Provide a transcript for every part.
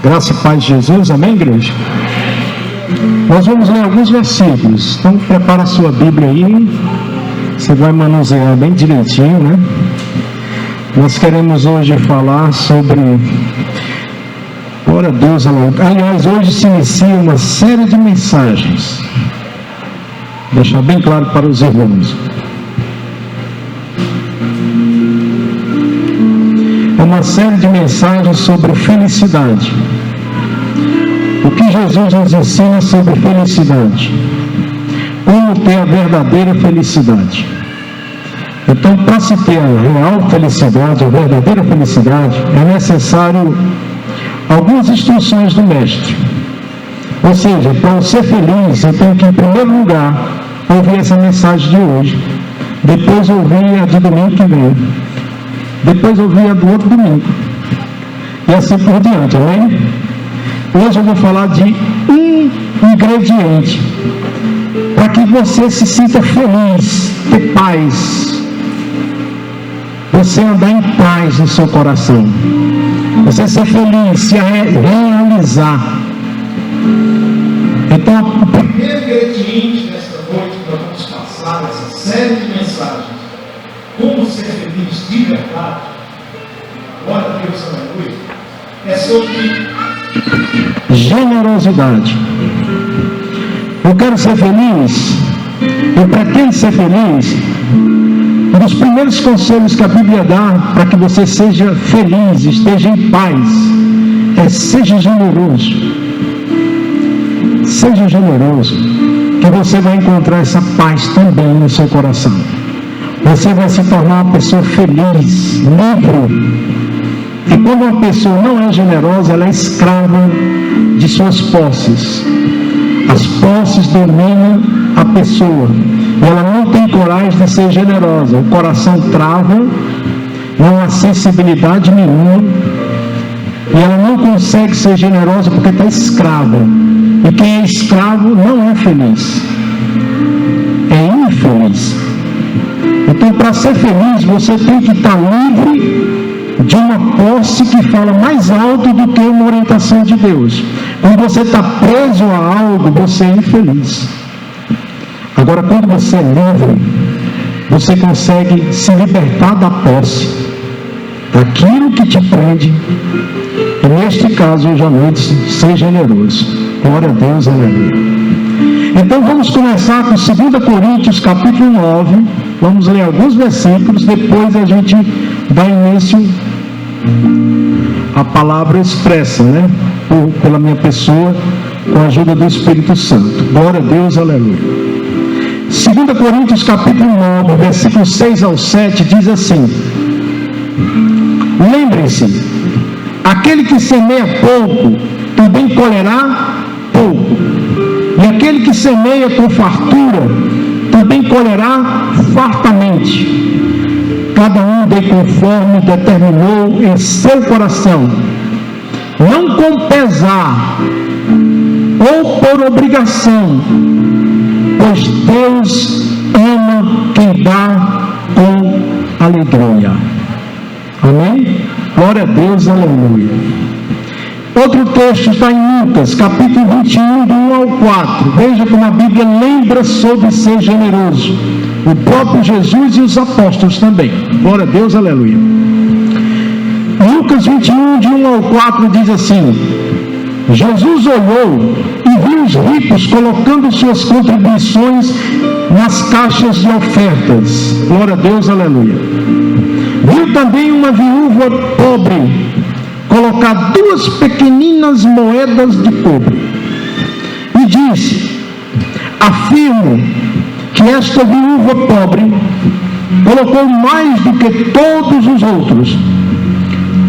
Graça e paz de Jesus, amém, igreja? Nós vamos ler alguns versículos, então prepara a sua Bíblia aí, você vai manusear bem direitinho, né? Nós queremos hoje falar sobre, glória a Deus, aliás, hoje se inicia uma série de mensagens, deixar bem claro para os irmãos. É uma série de mensagens sobre felicidade. O que Jesus nos ensina sobre felicidade? Como ter a verdadeira felicidade? Então, para se ter a real felicidade, a verdadeira felicidade, é necessário algumas instruções do Mestre. Ou seja, para eu ser feliz, eu tenho que, em primeiro lugar, ouvir essa mensagem de hoje, depois ouvir a de domingo que vem, depois ouvir a do outro domingo, e assim por diante, amém? Hoje eu vou falar de um ingrediente para que você se sinta feliz, ter paz, você andar em paz no seu coração, você ser feliz, se realizar. Então, o primeiro ingrediente desta noite que nós vamos passar essa série de mensagens, como ser feliz de verdade, glória a Deus, aleluia, é sobre generosidade. Eu quero ser feliz, eu pretendo ser feliz. Um dos primeiros conselhos que a Bíblia dá para que você seja feliz, esteja em paz, é seja generoso. Seja generoso, que você vai encontrar essa paz também no seu coração. Você vai se tornar uma pessoa feliz, livre. E quando uma pessoa não é generosa, ela é escrava de suas posses. As posses dominam a pessoa. E ela não tem coragem de ser generosa. O coração trava, não há sensibilidade nenhuma. E ela não consegue ser generosa porque está escrava. E quem é escravo não é feliz. É infeliz. Então, para ser feliz, você tem que estar livre de uma posse que fala mais alto do que uma orientação de Deus. Quando você está preso a algo, você é infeliz. Agora, quando você é livre, você consegue se libertar da posse, daquilo que te prende. E neste caso, hoje à noite, ser generoso. Glória a Deus, aleluia. Então vamos começar com 2 Coríntios capítulo 9. Vamos ler alguns versículos, depois a gente dá início à palavra expressa, né? Pela minha pessoa, com a ajuda do Espírito Santo. Glória a Deus, aleluia. 2 Coríntios capítulo 9, versículos 6 ao 7, diz assim: lembrem-se, aquele que semeia pouco, também colherá pouco. E aquele que semeia com fartura, também colherá fartamente. Cada um dê conforme determinou em seu coração, não com pesar ou por obrigação, pois Deus ama quem dá com alegria. Amém? Glória a Deus, aleluia. Outro texto está em Lucas, capítulo 21, do 1 ao 4. Veja como a Bíblia lembra sobre ser generoso. O próprio Jesus e os apóstolos também. Glória a Deus, aleluia. Lucas 21, de 1 ao 4, diz assim: Jesus olhou e viu os ricos colocando suas contribuições nas caixas de ofertas. Glória a Deus, aleluia. Viu também uma viúva pobre colocar 2 pequeninas moedas de cobre. E disse: afirmo que esta viúva pobre colocou mais do que todos os outros.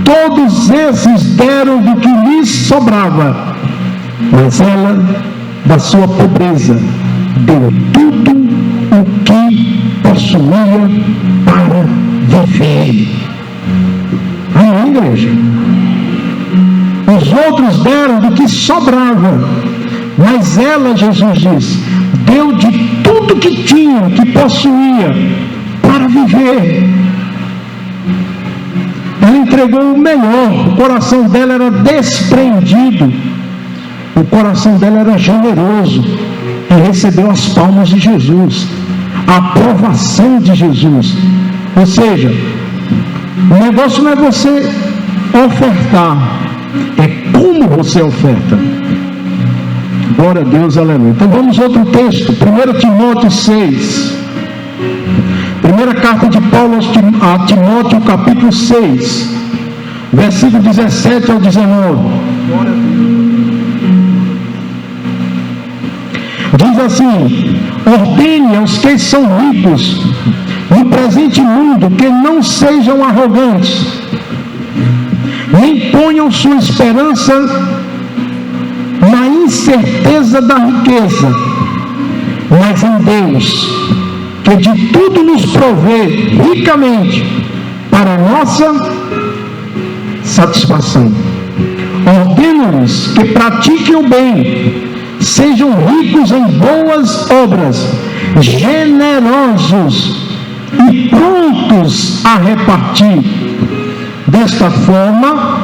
Todos esses deram do que lhes sobrava, mas ela, da sua pobreza, deu tudo o que possuía para viver. Amém, igreja? Os outros deram do que sobrava, mas ela, Jesus diz, deu de tudo que tinha, que possuía, para viver. Ela entregou o melhor. O coração dela era desprendido. O coração dela era generoso. E recebeu as palmas de Jesus, a aprovação de Jesus. Ou seja, o negócio não é você ofertar, é como você oferta. Glória a Deus, aleluia. Então vamos a outro texto, 1 Timóteo 6. Primeira carta de Paulo a Timóteo, capítulo 6, versículo 17 ao 19. Diz assim: ordene aos que são ricos no presente mundo que não sejam arrogantes, nem ponham sua esperança na incerteza da riqueza, mas em Deus, que de tudo nos provê ricamente para a nossa satisfação. Ordeno-lhes que pratiquem o bem, sejam ricos em boas obras, generosos e prontos a repartir. Desta forma,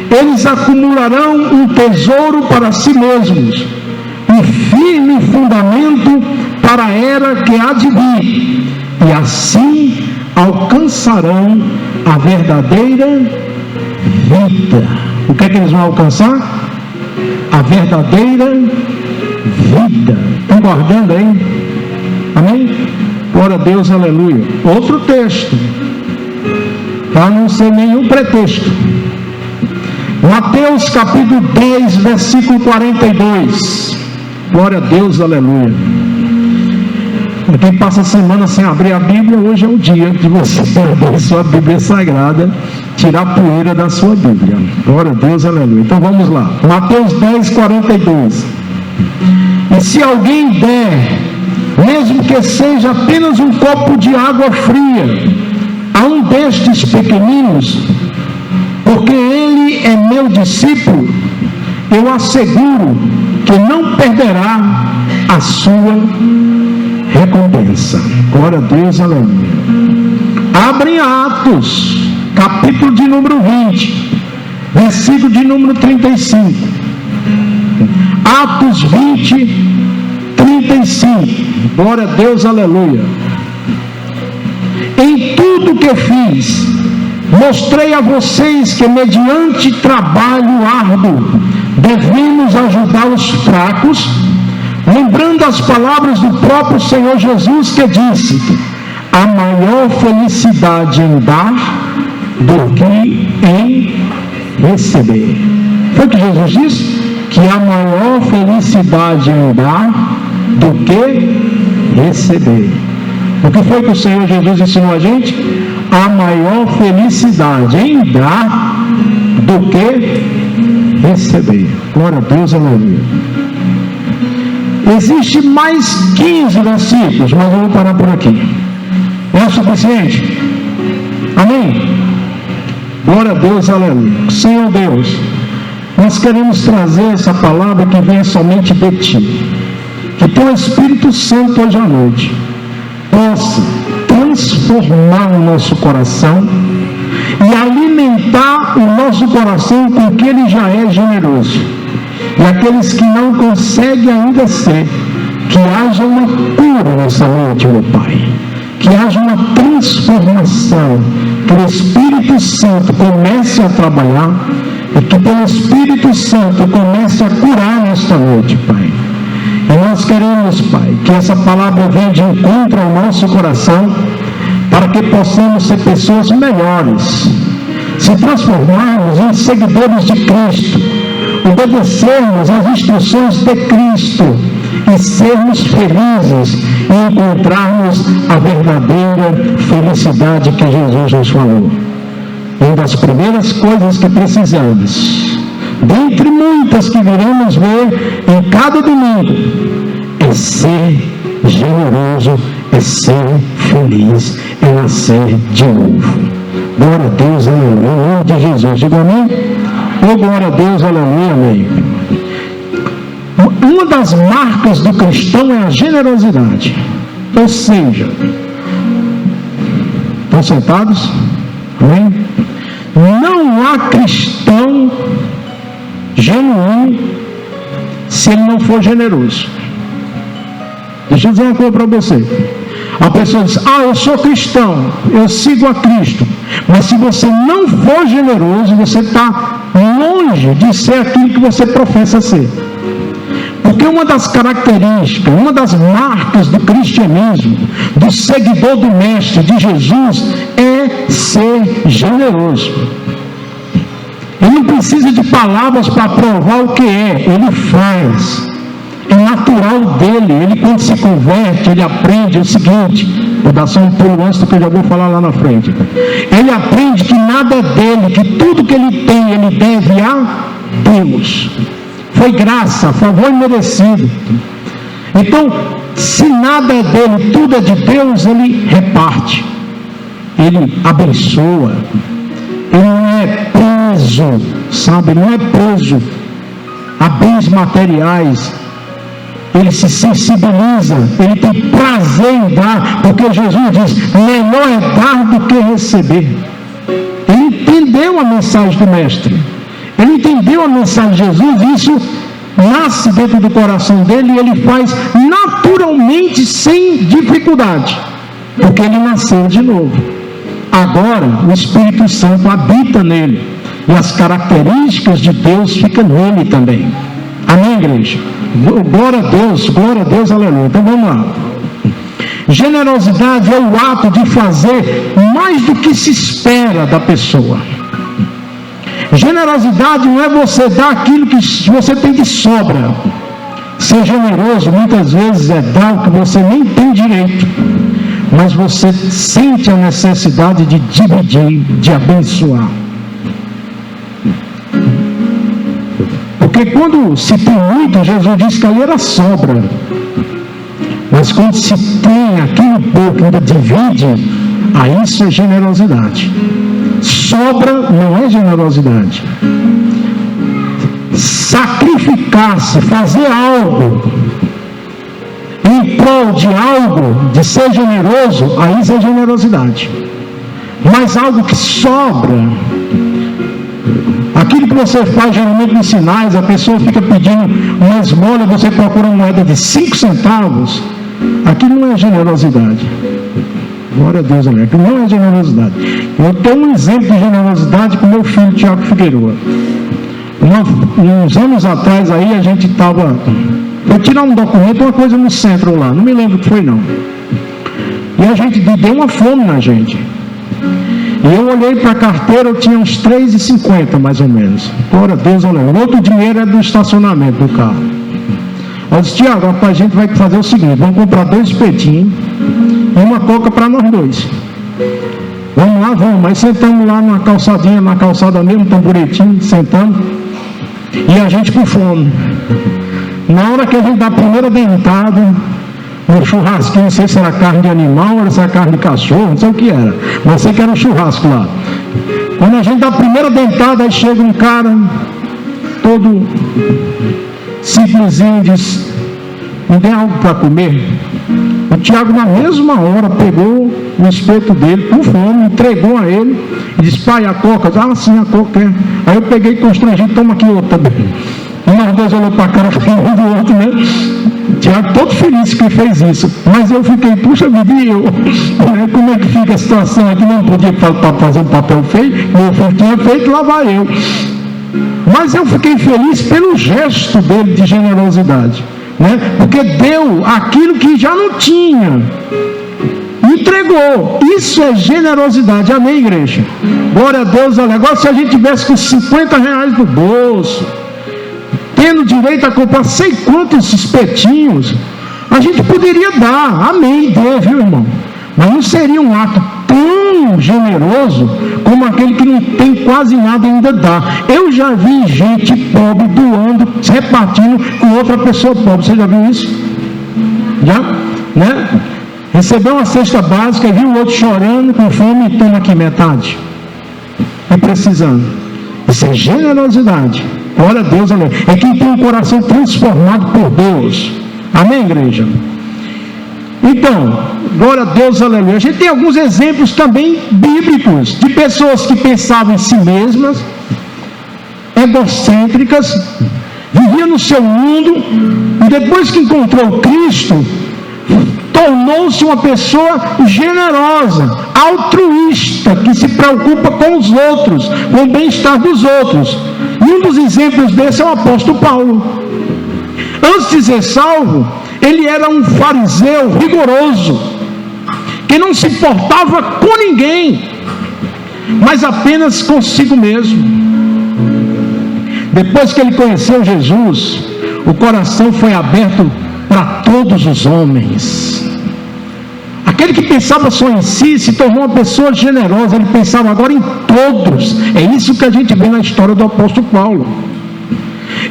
eles acumularão um tesouro para si mesmos, um firme fundamento para a era que há de vir, e assim alcançarão a verdadeira vida. O que é que eles vão alcançar? A verdadeira vida. Estão guardando aí? Amém? Glória a Deus, aleluia. Outro texto, para não ser nenhum pretexto. Mateus capítulo 10, versículo 42. Glória a Deus, aleluia. Quem passa a semana sem abrir a Bíblia, hoje é o dia de você abrir sua Bíblia Sagrada, tirar a poeira da sua Bíblia. Glória a Deus, aleluia. Então vamos lá. Mateus 10, 42. E se alguém der, mesmo que seja apenas um copo de água fria, a um destes pequeninos, porque ele é meu discípulo, eu asseguro que não perderá a sua recompensa. Glória a Deus, aleluia. Abrem Atos, capítulo de número 20, versículo de número 35. Atos 20, 35. Glória a Deus, aleluia. Em tudo que fiz, mostrei a vocês que mediante trabalho árduo devemos ajudar os fracos, lembrando as palavras do próprio Senhor Jesus, que disse: há maior felicidade em dar do que em receber. Foi o que Jesus disse? Que há maior felicidade em dar do que receber. O que foi que o Senhor Jesus ensinou a gente? Há maior felicidade em dar do que receber. Glória a Deus, aleluia. Existe mais 15 versículos, mas eu vou parar por aqui. É suficiente? Amém? Glória a Deus, aleluia. Senhor Deus, nós queremos trazer essa palavra que vem somente de Ti. Que Teu Espírito Santo hoje à noite possa transformar o nosso coração e alimentar o nosso coração com o que Ele já é generoso. E aqueles que não conseguem ainda ser, que haja uma cura nessa noite, meu Pai. Que haja uma transformação, que o Espírito Santo comece a trabalhar e que pelo Espírito Santo comece a curar nesta noite, Pai. E nós queremos, Pai, que essa palavra venha de encontro ao nosso coração, para que possamos ser pessoas melhores, se transformarmos em seguidores de Cristo, obedecermos às instruções de Cristo e sermos felizes e encontrarmos a verdadeira felicidade que Jesus nos falou. Uma das primeiras coisas que precisamos, dentre muitas que viremos ver em cada domingo, é ser generoso, é ser feliz, é nascer de novo. Glória a Deus, aleluia. Em nome de Jesus, diga amém. Oh, glória a Deus, aleluia, amém. Uma das marcas do cristão é a generosidade. Ou seja, estão sentados? Amém? Não há cristão genuíno se ele não for generoso. Deixa eu dizer uma coisa para você. A pessoa diz: eu sou cristão, eu sigo a Cristo. Mas se você não for generoso, você está longe de ser aquilo que você professa ser. Porque uma das características, uma das marcas do cristianismo, do seguidor do Mestre, de Jesus, é ser generoso. Ele não precisa de palavras para provar o que é, ele faz. É natural dele. Ele, quando se converte, ele aprende o seguinte: vou dar só um pulo antes do que eu já vou falar lá na frente. Ele aprende que nada é dele, que tudo que ele tem, ele deve a Deus. Foi graça, favor merecido. Então, se nada é dele, tudo é de Deus, ele reparte, ele abençoa. Ele não é preso, sabe? Ele não é preso a bens materiais. Ele se sensibiliza, ele tem prazer em dar, porque Jesus diz: melhor é dar do que receber. Ele entendeu a mensagem do Mestre, ele entendeu a mensagem de Jesus, e isso nasce dentro do coração dele, e ele faz naturalmente, sem dificuldade, porque ele nasceu de novo. Agora o Espírito Santo habita nele, e as características de Deus ficam nele também. Amém, igreja? Glória a Deus, aleluia. Então vamos lá. Generosidade é o ato de fazer mais do que se espera da pessoa. Generosidade não é você dar aquilo que você tem de sobra. Ser generoso muitas vezes é dar o que você nem tem direito, mas você sente a necessidade de dividir, de abençoar. Porque quando se tem muito, Jesus disse que ali era sobra. Mas quando se tem aquilo pouco, ainda divide, aí isso é generosidade. Sobra não é generosidade. Sacrificar-se, fazer algo em prol de algo, de ser generoso, aí isso é generosidade. Mas algo que sobra, aquilo que você faz geralmente nos sinais, a pessoa fica pedindo uma esmola, você procura uma moeda de 5 centavos, aquilo não é generosidade. Glória a Deus, aquilo não é generosidade. Eu tenho um exemplo de generosidade com meu filho Tiago Figueiredo. Uns anos atrás aí a gente estava, foi tirar um documento, uma coisa no centro lá, não me lembro o que foi não. E a gente deu uma fome na gente. E eu olhei para a carteira, eu tinha uns R$3,50 mais ou menos. Glória a Deus, olha. O outro dinheiro é do estacionamento do carro. Eu disse: Tiago, rapaz, a gente vai fazer o seguinte: vamos comprar 2 espetinhos e uma coca para nós 2. Vamos lá, vamos. Mas sentamos lá na calçadinha, na calçada mesmo, tamburetinho, sentamos. E a gente com fome. Na hora que a gente dá a primeira dentada no churrasquinho, não sei se era carne de animal ou se era carne de cachorro, não sei o que era, mas sei que era um churrasco lá. Quando a gente dá a primeira dentada, aí chega um cara todo simplesinho e diz: não tem algo para comer? O Tiago na mesma hora pegou o espeto dele com fome, entregou a ele e disse: pai, a coca? Ah, sim, a coca é. Aí eu peguei constrangido: toma aqui outra também. E nós dois olhamos para a cara um do outro, né? Tiago todo feliz que fez isso, mas eu fiquei: puxa vida, e eu? Como é que fica a situação aqui? Não podia fazer um papel feio, meu filho tinha feito, lá vai eu. Mas eu fiquei feliz pelo gesto dele de generosidade, né? Porque deu aquilo que já não tinha, entregou. Isso é generosidade. Amém, igreja? Glória a Deus. Olha, agora se a gente tivesse com R$50 no bolso, tendo direito a comprar sei quantos espetinhos, a gente poderia dar. Amém, dê, viu, irmão? Mas não seria um ato tão generoso como aquele que não tem quase nada e ainda dá. Eu já vi gente pobre doando, repartindo com outra pessoa pobre. Você já viu isso? Já? Né? Recebeu uma cesta básica e viu o outro chorando com fome e toma aqui metade. E precisando. Isso é generosidade. Glória a Deus, amém. É quem tem um coração transformado por Deus. Amém, igreja? Então, glória a Deus, aleluia. A gente tem alguns exemplos também bíblicos de pessoas que pensavam em si mesmas, egocêntricas, viviam no seu mundo, e depois que encontrou Cristo, tornou-se uma pessoa generosa, altruísta, que se preocupa com os outros, com o bem-estar dos outros. E um dos exemplos desse é o apóstolo Paulo. Antes de ser salvo, ele era um fariseu rigoroso, que não se importava com ninguém, mas apenas consigo mesmo. Depois que ele conheceu Jesus, o coração foi aberto para todos os homens. Aquele que pensava só em si se tornou uma pessoa generosa. Ele pensava agora em todos. É isso que a gente vê na história do apóstolo Paulo.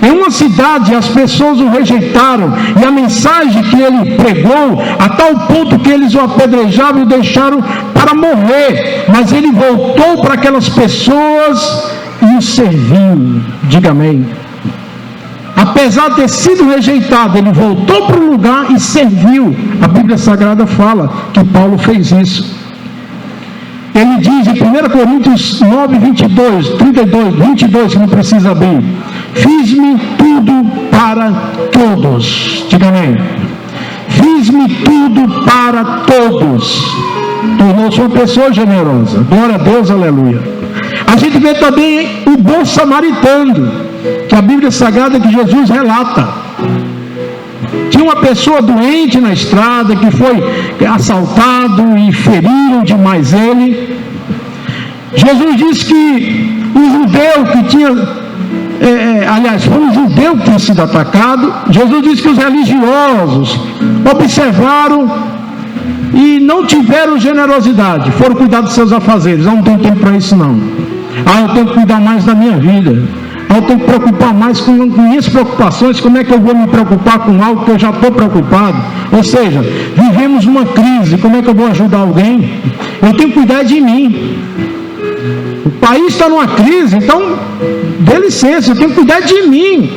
Em uma cidade as pessoas o rejeitaram, e a mensagem que ele pregou, a tal ponto que eles o apedrejavam e o deixaram para morrer, mas ele voltou para aquelas pessoas e os serviu. Diga amém. Apesar de ter sido rejeitado, ele voltou para o lugar e serviu. A Bíblia Sagrada fala que Paulo fez isso. Ele diz em 1 Coríntios 9, 22, que não precisa abrir: fiz-me tudo para todos. Diga amém. Fiz-me tudo para todos. Tornou-se uma pessoa generosa. Glória a Deus, aleluia. A gente vê também o bom samaritano, que a Bíblia Sagrada que Jesus relata. Tinha uma pessoa doente na estrada, que foi assaltado e feriram demais ele. Jesus disse que o judeu que tinha, foi um judeu que tinha sido atacado. Jesus disse que os religiosos observaram e não tiveram generosidade, foram cuidar dos seus afazeres. Não tenho tempo para isso não. Eu tenho que cuidar mais da minha vida. Eu tenho que preocupar mais com minhas preocupações. Como é que eu vou me preocupar com algo que eu já estou preocupado? Ou seja, vivemos uma crise. Como é que eu vou ajudar alguém? Eu tenho que cuidar de mim. O país está numa crise, então dê licença, eu tenho que cuidar de mim.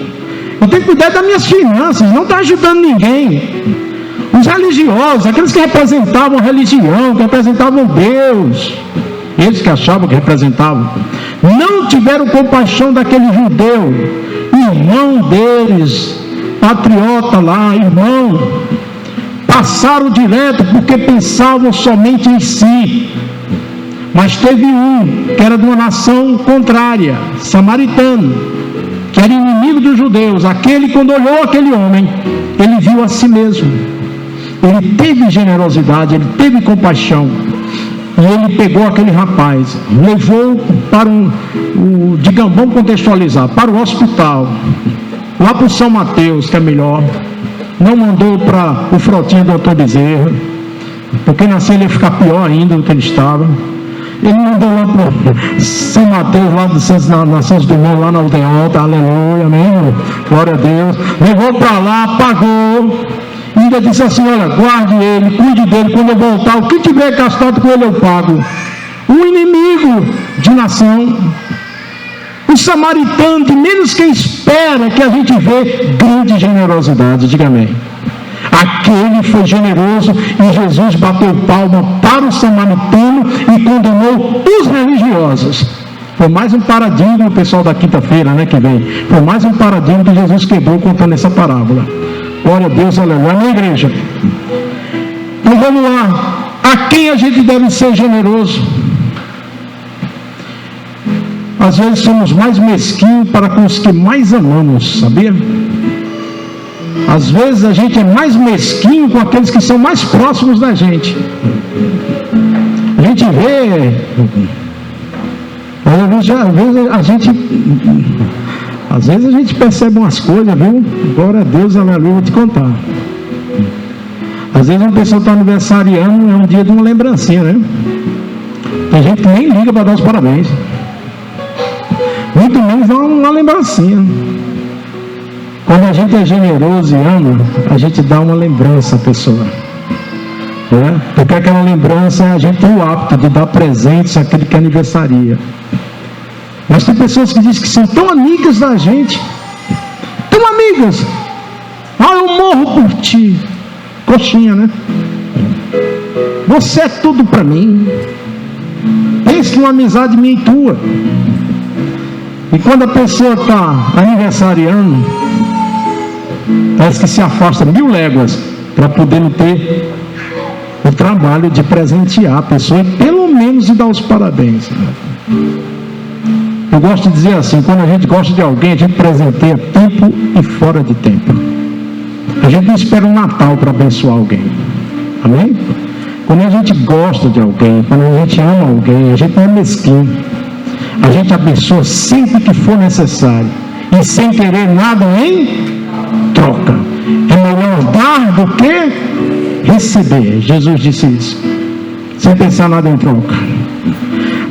Eu tenho que cuidar das minhas finanças. Não está ajudando ninguém. Os religiosos, aqueles que representavam a religião, que representavam Deus, eles que achavam que representavam, não tiveram compaixão daquele judeu, irmão deles, patriota lá, irmão. Passaram direto porque pensavam somente em si. Mas teve um que era de uma nação contrária, samaritano, que era inimigo dos judeus. Aquele, quando olhou aquele homem, ele viu a si mesmo. Ele teve generosidade, ele teve compaixão. E ele pegou aquele rapaz, levou para vamos contextualizar, para o hospital, lá para o São Mateus, que é melhor. Não mandou para o Frotinha do Doutor Bezerra, porque assim ele ia ficar pior ainda do que ele estava. Ele mandou lá para o São Mateus, lá do Nações do Mundo, lá na aldeota, aleluia, amém, glória a Deus. Levou para lá, pagou. E ainda disse assim: olha, guarde ele, cuide dele, quando eu voltar, o que tiver gastado com ele eu pago. Um inimigo de nação, o samaritano, de menos quem espera, que a gente vê grande generosidade. Diga amém. Aquele foi generoso e Jesus bateu palma para o samaritano e condenou os religiosos. Foi mais um paradigma, o pessoal da quinta-feira, né, que vem. Foi mais um paradigma que Jesus quebrou contando essa parábola. Glória a Deus, aleluia. Amém, igreja? Então vamos lá. A quem a gente deve ser generoso? Às vezes somos mais mesquinhos para com os que mais amamos, sabia? Às vezes a gente é mais mesquinho com aqueles que são mais próximos da gente. A gente vê, às vezes a gente percebe umas coisas, viu? Glória a Deus, aleluia, vou te contar. Às vezes uma pessoa está aniversariando, é um dia de uma lembrancinha, né? Tem gente que nem liga para dar os parabéns. Muito menos dá uma lembrancinha. Quando a gente é generoso e ama, a gente dá uma lembrança à pessoa. Né? Porque aquela lembrança, a gente tem o hábito de dar presentes àquele que aniversaria. Mas tem pessoas que dizem que são tão amigas da gente, tão amigas. Eu morro por ti. Coxinha, né? você é tudo para mim. Pense numa amizade minha e tua. E quando a pessoa está aniversariando, parece que se afasta 1000 léguas para poder ter o trabalho de presentear a pessoa e pelo menos de dar os parabéns. Eu gosto de dizer assim, quando a gente gosta de alguém, a gente presenteia tempo e fora de tempo. A gente não espera um Natal para abençoar alguém. Amém? Quando a gente gosta de alguém, quando a gente ama alguém, a gente não é mesquinho. A gente abençoa sempre que for necessário e sem querer nada em troca. É melhor dar do que receber. Jesus disse isso, sem pensar nada em troca.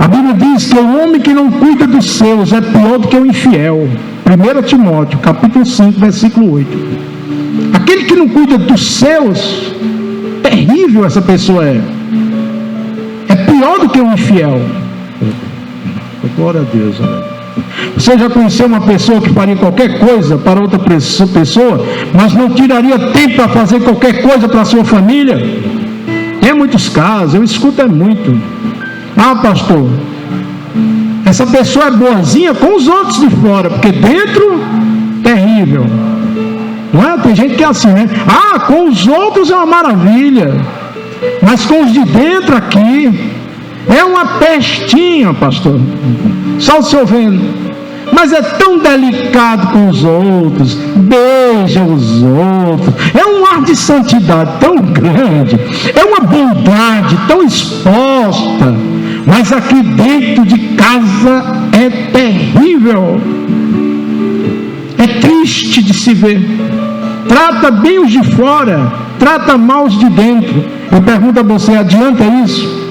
A Bíblia diz que o homem que não cuida dos seus é pior do que o infiel. 1 Timóteo, capítulo 5, versículo 8. Aquele que não cuida dos seus, terrível essa pessoa é. É pior do que o infiel. Glória a Deus. Você já conheceu uma pessoa que faria qualquer coisa para outra pessoa, mas não tiraria tempo para fazer qualquer coisa para a sua família? Tem muitos casos, eu escuto muito. Ah, pastor, essa pessoa é boazinha com os outros de fora, porque dentro, terrível. Não é? Tem gente que é assim, né? Ah, com os outros é uma maravilha, mas com os de dentro aqui é uma pestinha, pastor. Só o senhor vendo. Mas é tão delicado com os outros, beija os outros, é um ar de santidade tão grande, é uma bondade tão exposta, mas aqui dentro de casa é terrível, é triste de se ver. Trata bem os de fora, trata mal os de dentro. Eu pergunto a você, adianta isso?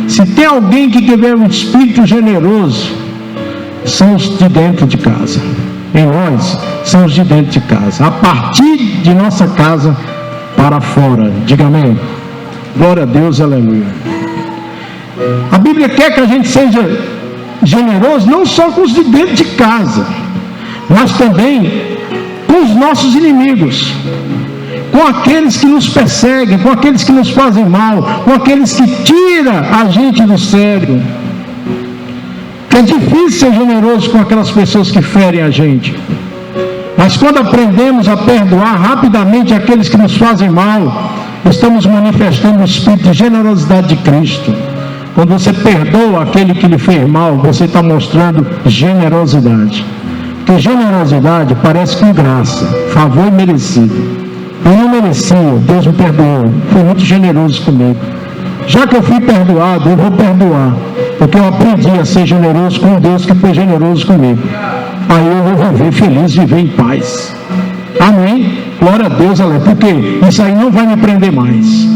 Se tem alguém que tiver um espírito generoso, são os de dentro de casa. Em nós, são os de dentro de casa. A partir de nossa casa para fora. Diga amém. Glória a Deus, aleluia. A Bíblia quer que a gente seja generoso não só com os de dentro de casa, mas também com os nossos inimigos, com aqueles que nos perseguem, com aqueles que nos fazem mal, com aqueles que tiram a gente do sério. É difícil ser generoso com aquelas pessoas que ferem a gente, mas quando aprendemos a perdoar rapidamente aqueles que nos fazem mal, estamos manifestando o espírito de generosidade de Cristo. Quando você perdoa aquele que lhe fez mal, você está mostrando generosidade. Porque generosidade parece com graça, favor merecido. Eu não merecia, Deus me perdoou, foi muito generoso comigo. Já que eu fui perdoado, eu vou perdoar, porque eu aprendi a ser generoso com Deus que foi generoso comigo. Aí eu vou viver feliz, viver em paz. Amém? Glória a Deus, aleluia. Porque isso aí não vai me prender mais,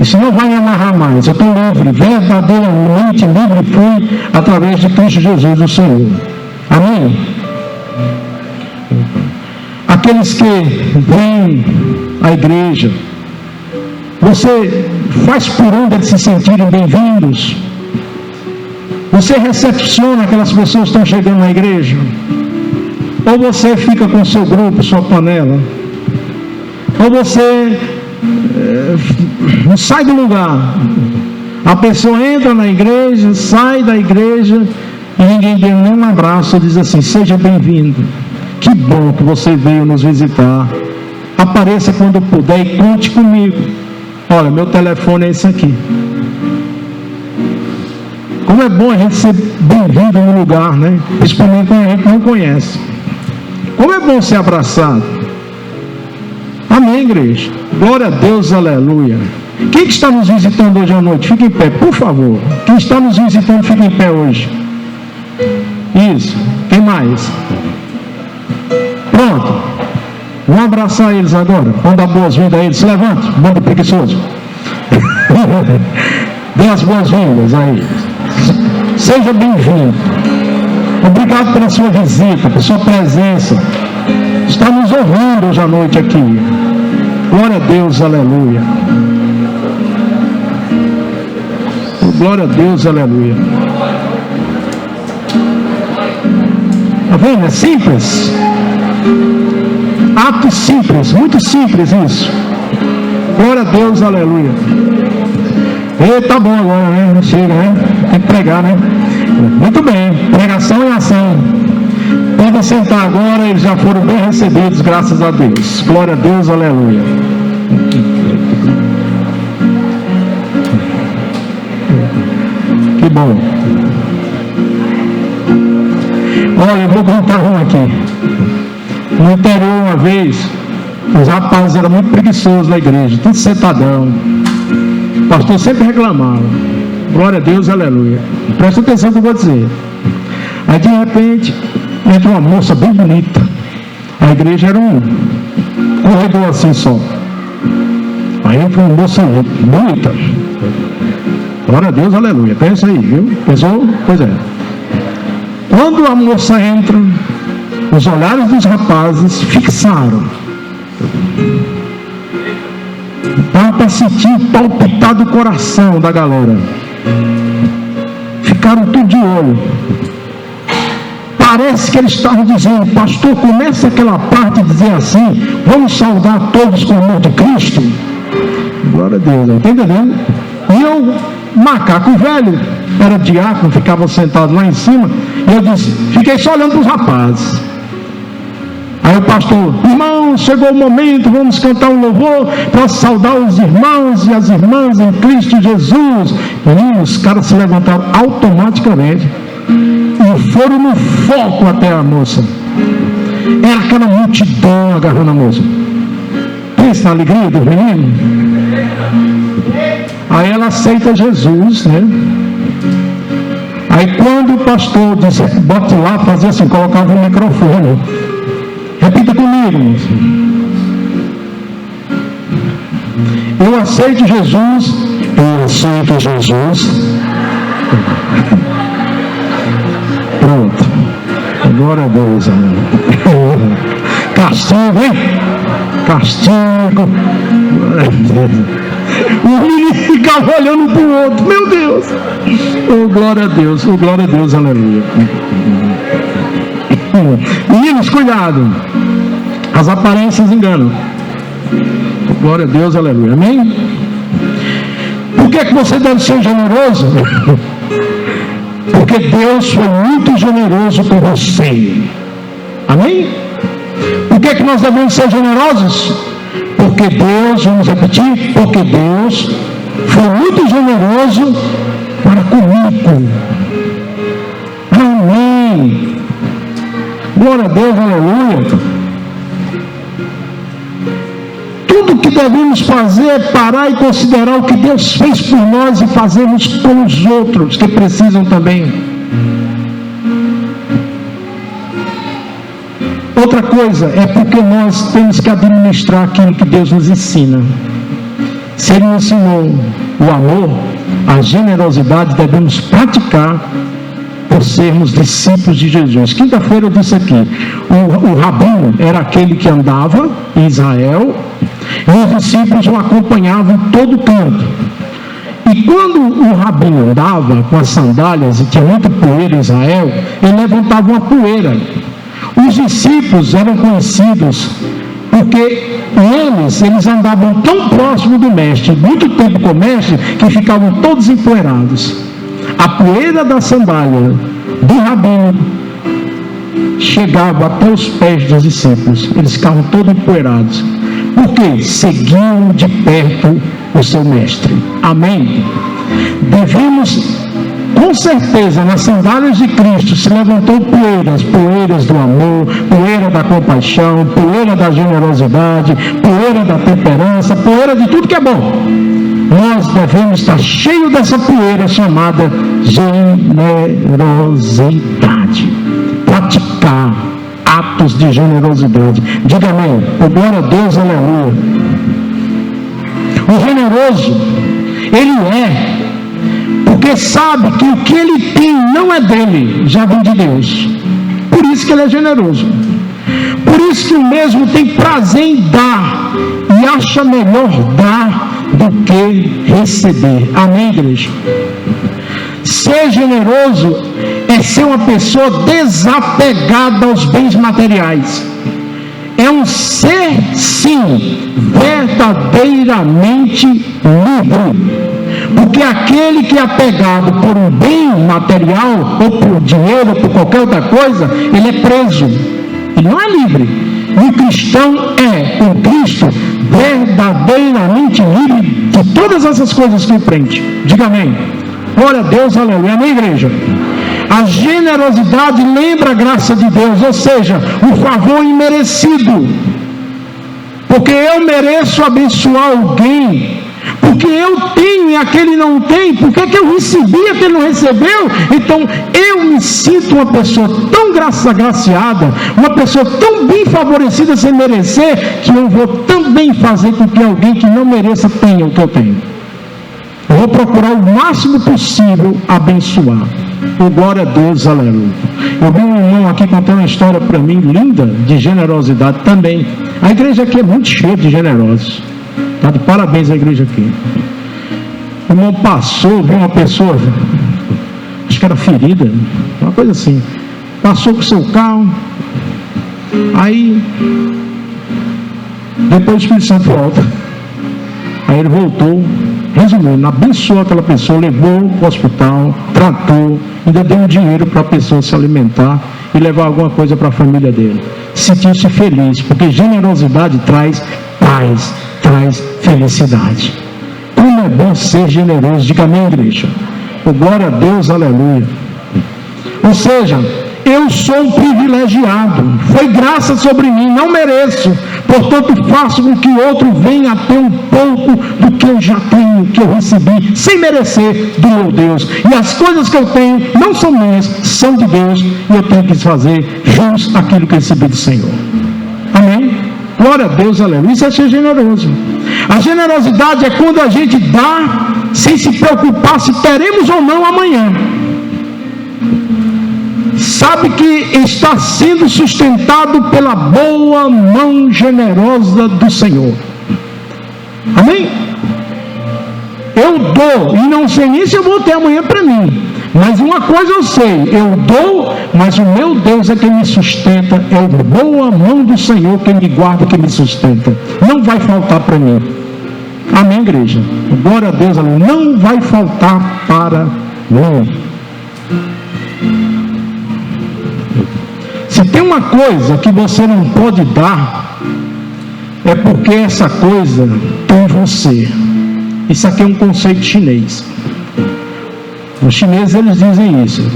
isso não vai me amarrar mais. Eu estou livre, verdadeiramente livre fui através de Cristo Jesus, o Senhor. Amém? Aqueles que vêm à igreja, você faz por onde eles se sentirem bem-vindos? Você recepciona aquelas pessoas que estão chegando na igreja? Ou você fica com o seu grupo, sua panela? Ou você sai do lugar? A pessoa entra na igreja, sai da igreja e ninguém deu nem um abraço, diz assim: seja bem-vindo. Que bom que você veio nos visitar. Apareça quando puder e conte comigo. Olha, meu telefone é esse aqui. Como é bom a gente ser bem-vindo no lugar, né? Principalmente quando a gente não conhece. Como é bom ser abraçado. Amém, igreja? Glória a Deus, aleluia. Quem que está nos visitando hoje à noite? Fique em pé, por favor. Quem está nos visitando, fique em pé hoje. Isso. Quem mais? Pronto, vamos abraçar eles agora. Vamos dar boas-vindas a eles. Se levante, bando preguiçoso. Dê as boas-vindas a eles. Seja bem-vindo. Obrigado pela sua visita, pela sua presença. Está nos honrando hoje à noite aqui. Glória a Deus, aleluia. Glória a Deus, aleluia. Está vendo? É simples. Ato simples, muito simples isso. Glória a Deus, aleluia. Tá bom agora, né? Chega, né? Tem que pregar, né? Muito bem, pregação e ação. Podem sentar agora, eles já foram bem recebidos, graças a Deus. Glória a Deus, aleluia. Que bom. Olha, eu vou contar um aqui. No interior, uma vez, os rapazes eram muito preguiçosos na igreja, tudo sentadão. O pastor sempre reclamava. Glória a Deus, aleluia. Presta atenção no que eu vou dizer. Aí de repente entra uma moça bem bonita. A igreja era um corredor assim só. Aí entra uma moça bonita. Glória a Deus, aleluia. Pensa aí, viu? Pensou? Pois é. Quando a moça entra, os olhares dos rapazes fixaram. Dá para sentir o palpitar do coração da galera. Ficaram tudo de olho. Parece que eles estavam dizendo: pastor, começa aquela parte de dizer assim: vamos saudar todos com o amor de Cristo. Glória a Deus, está entendendo? E eu, macaco velho, era diácono, ficava sentado lá em cima, e eu disse, fiquei só olhando para os rapazes. Aí o pastor: irmãos, chegou o momento, vamos cantar um louvor para saudar os irmãos e as irmãs em Cristo Jesus. E os caras se levantaram automaticamente e foram no foco até a moça. Era aquela multidão agarrando a moça. Pensa na alegria do menino. Aí ela aceita Jesus, né? Aí quando o pastor disse, bote lá, fazia assim, colocava o microfone. Repita comigo. Eu aceito Jesus. Eu aceito Jesus. Pronto. Glória a Deus, amém. Castigo, hein? Castigo. O menino ficava olhando para o outro. Meu Deus. Oh, glória a Deus. Oh, glória a Deus, aleluia. Meninos, cuidado. As aparências enganam. Glória a Deus, aleluia. Amém? Por que você deve ser generoso? Porque Deus foi muito generoso com você. Amém? Por que nós devemos ser generosos? Porque Deus, vamos repetir, porque Deus foi muito generoso para comigo. Amém. Glória a Deus, aleluia. Tudo que devemos fazer é parar e considerar o que Deus fez por nós e fazermos com os outros que precisam também. Outra coisa é porque nós temos que administrar aquilo que Deus nos ensina. Se Ele nos ensinou o amor, a generosidade, devemos praticar por sermos discípulos de Jesus. Quinta-feira eu disse aqui, o rabino era aquele que andava em Israel e os discípulos o acompanhavam em todo canto. E quando o rabino andava com as sandálias e tinha muita poeira em Israel, ele levantava uma poeira. Os discípulos eram conhecidos porque eles andavam tão próximo do mestre, muito tempo com o mestre, que ficavam todos empoeirados. A poeira da sandália do rabino chegava até os pés dos discípulos. Eles ficavam todos empoeirados. Porque seguiam de perto o seu mestre. Amém? Devemos, com certeza, nas sandálias de Cristo se levantou poeiras do amor, poeira da compaixão, poeira da generosidade, poeira da temperança, poeira de tudo que é bom. Nós devemos estar cheios dessa poeira chamada generosidade. Praticar atos de generosidade. Diga amém. Oh, glória a Deus, aleluia. O generoso, ele é, porque sabe que o que ele tem não é dele, já vem de Deus. Por isso que ele é generoso. Por isso que o mesmo tem prazer em dar e acha melhor dar do que receber. Amém, igreja? Ser generoso é ser uma pessoa desapegada aos bens materiais. é um ser, sim, verdadeiramente livre. Porque aquele que é apegado por um bem material, ou por dinheiro, ou por qualquer outra coisa, ele é preso. Ele não é livre. E o cristão é, com Cristo, verdadeiramente livre de todas essas coisas que o prende. Diga amém. Glória a Deus, aleluia. Amém, igreja? A generosidade lembra a graça de Deus, ou seja, o favor imerecido. Porque eu mereço abençoar alguém, porque eu tenho e aquele não tem, porque é que eu recebi e aquele não recebeu. Então eu me sinto uma pessoa tão agraciada, uma pessoa tão bem favorecida sem merecer, que eu vou também fazer com que alguém que não mereça tenha o que eu tenho. Eu vou procurar o máximo possível abençoar. Oh, glória a Deus, aleluia. Eu vi um irmão aqui contando uma história para mim linda, de generosidade também. A igreja aqui é muito cheia de generosos. Tá de parabéns a igreja aqui. O irmão passou, viu uma pessoa, acho que era ferida, uma coisa assim. Passou com o seu carro, aí depois o Espírito Santo volta. Aí ele voltou, resumindo, abençoou aquela pessoa, levou para o hospital, tratou, ainda deu um dinheiro para a pessoa se alimentar e levar alguma coisa para a família dele. Sentiu-se feliz, porque generosidade traz paz, traz felicidade. Como é bom ser generoso. Diga amém, igreja. Oh, glória a Deus, aleluia. Ou seja, eu sou um privilegiado, foi graça sobre mim, não mereço, portanto faço com que outro venha a ter um pouco do que eu já tenho, que eu recebi, sem merecer, do meu Deus. E as coisas que eu tenho não são minhas, são de Deus, e eu tenho que fazer justo aquilo que eu recebi do Senhor. Amém? Glória a Deus, aleluia. Isso é ser generoso. A generosidade é quando a gente dá sem se preocupar se teremos ou não amanhã. Sabe que está sendo sustentado pela boa mão generosa do Senhor. Amém? Eu dou e não sei nem se eu vou ter amanhã para mim. Mas uma coisa eu sei, eu dou, mas o meu Deus é quem me sustenta, é a boa mão do Senhor quem me guarda, quem me sustenta. Não vai faltar para mim. Amém, igreja? Glória a Deus, não vai faltar para mim. Se tem uma coisa que você não pode dar, é porque essa coisa tem você. Isso aqui é um conceito chinês. Os chineses, eles dizem isso.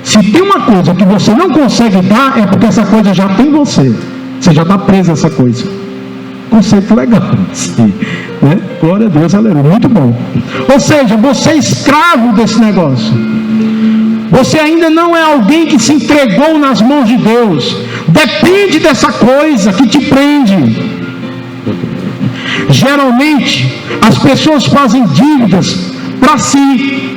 Se tem uma coisa que você não consegue dar, é porque essa coisa já tem você. Você já está preso a essa coisa. Conceito legal. Sim, né? Glória a Deus, aleluia. Muito bom. Ou seja, você é escravo desse negócio. Você ainda não é alguém que se entregou nas mãos de Deus. Depende dessa coisa que te prende. Geralmente, as pessoas fazem dívidas para si.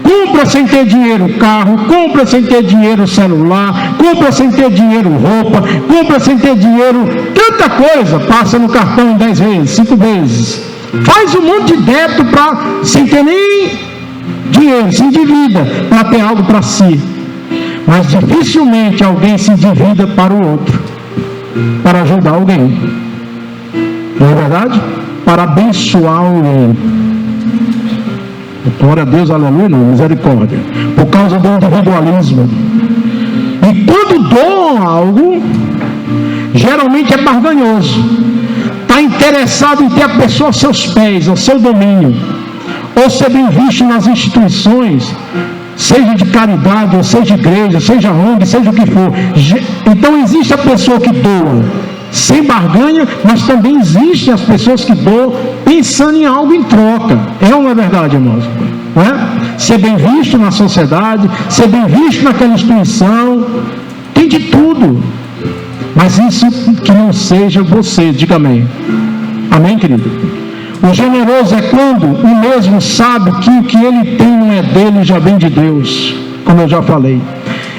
Compra sem ter dinheiro carro, compra sem ter dinheiro celular, compra sem ter dinheiro roupa, compra sem ter dinheiro, tanta coisa, passa no cartão 10 vezes, 5 vezes. Faz um monte de débito sem ter nem dinheiro, se endivida para ter algo para si. Mas dificilmente alguém se endivida para o outro, para ajudar alguém. Não é verdade? Para abençoar alguém. Glória a Deus, aleluia, não, misericórdia. Por causa do individualismo. E quando doam algo, geralmente é barganhoso. Está interessado em ter a pessoa aos seus pés, ao seu domínio. Ou ser bem visto nas instituições, seja de caridade, ou seja igreja, seja ONG, seja o que for. Então existe a pessoa que doa sem barganha, mas também existem as pessoas que doam pensando em algo em troca. É ou não é verdade, irmãos? Não é? Ser bem visto na sociedade, ser bem visto naquela instituição, tem de tudo. Mas isso que não seja você, diga amém. Amém, querido? O generoso é quando o mesmo sabe que o que ele tem não é dele, já vem de Deus, como eu já falei.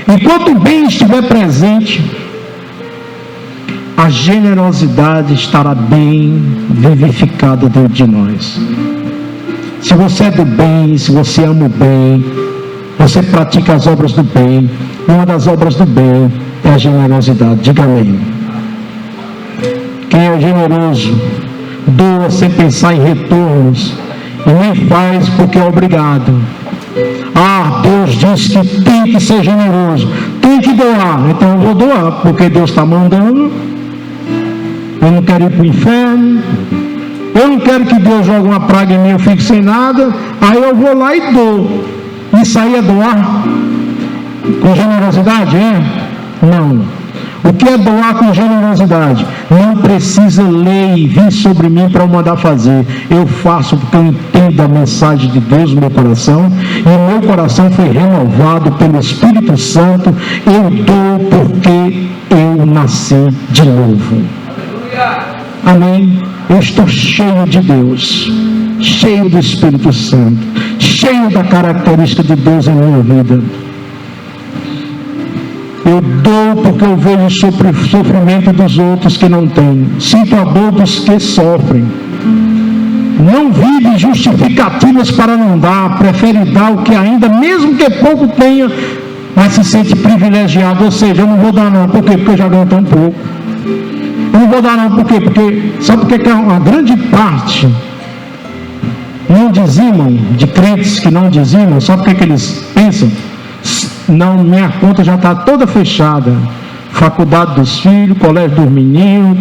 Enquanto o bem estiver presente, a generosidade estará bem vivificada dentro de nós. Se você é do bem, se você ama o bem, você pratica as obras do bem, uma das obras do bem é a generosidade. Diga amém. Quem é generoso doa sem pensar em retornos e nem faz porque é obrigado. Deus diz que tem que ser generoso, tem que doar, então eu vou doar porque Deus está mandando. Eu não quero ir para o inferno, eu não quero que Deus jogue uma praga em mim, eu fique sem nada, aí eu vou lá e dou. Isso aí é doar com generosidade? Não. O que é doar com generosidade? Não precisa lei vir sobre mim para eu mandar fazer. Eu faço porque eu entendo a mensagem de Deus no meu coração, e o meu coração foi renovado pelo Espírito Santo. Eu dou porque eu nasci de novo. Amém? Eu estou cheio de Deus, cheio do Espírito Santo, cheio da característica de Deus em minha vida. Eu dou porque eu vejo o sofrimento dos outros que não têm. Sinto a dor dos que sofrem. Não vive justificativas para não dar. Prefere dar o que ainda, mesmo que pouco tenha, mas se sente privilegiado. Ou seja, eu não vou dar não. Por quê? Porque eu já ganho tão pouco. Eu não vou dar não. Por quê? Sabe por que uma grande parte não dizimam, de crentes que não dizimam? Sabe por que eles pensam? Não, minha conta já está toda fechada. Faculdade dos filhos, colégio dos meninos,